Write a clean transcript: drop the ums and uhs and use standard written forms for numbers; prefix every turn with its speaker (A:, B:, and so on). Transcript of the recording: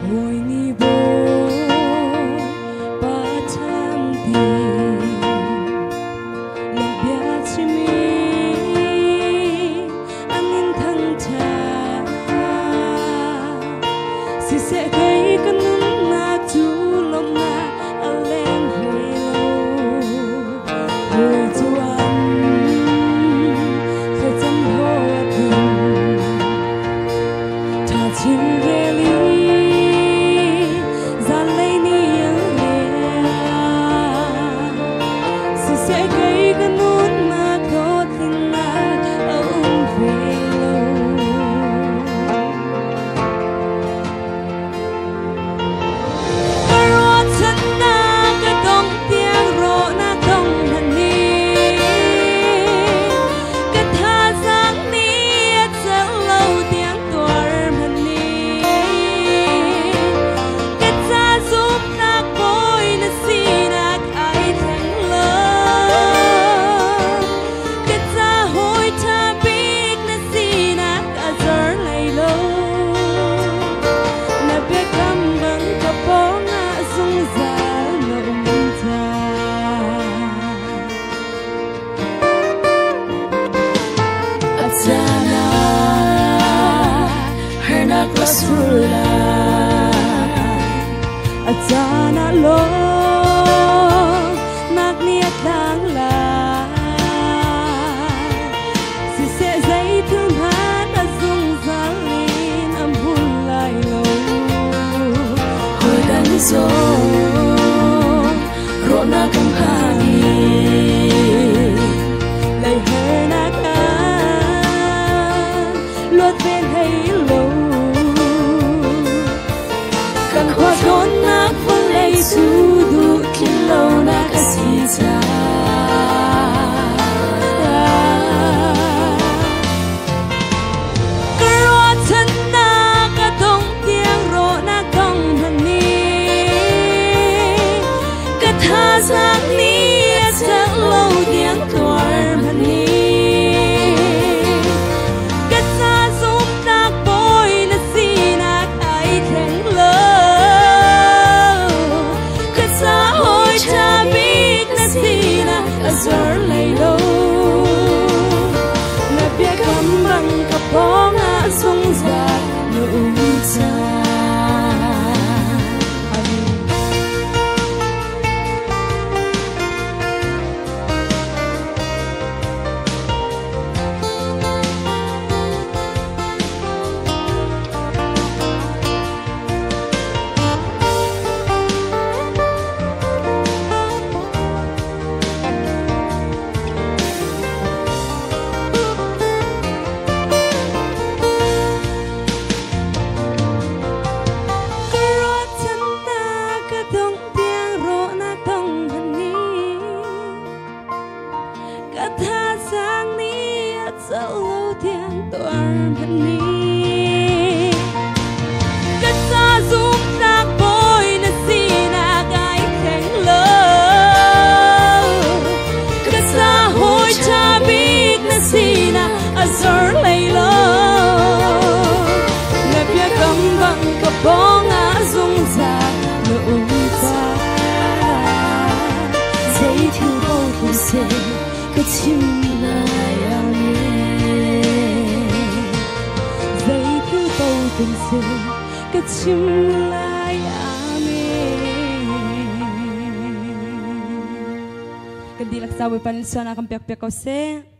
A: Ôi ni bôi ba tham đi lần bia chỉ mi anh in thăng trà si sẽ gây cơn na chú lòng na lên về lâu hồi chú anh phải chăm ho tình thà chim ghé li Atana lo magniat lang la si se zay tumhan azung zalin am hulay lo hoy zo rona kam hani lay herna ka lot ben hay lo kan hodon sudu kilo na kasita Karotan na katong tiang ro na kong hani Kathasak ni at sa low tiang tuar hani Katsasum takboy na sinak ay teng lo Azar laylo Nabia kambang kapong asong za Nuunsa Kathasang ni at sa lâu tiang tuar hani Katsasum takboy na sinak ay keng lo Katsahoy chabik na sina azar laylo Nabia kambang kapong azong za noong ta Zay thiêu bầu thù se cái chim lại ame dây thứ bầu tình se cái chim lại ame Kandilak sawi panilsuan akang piak-piak ko se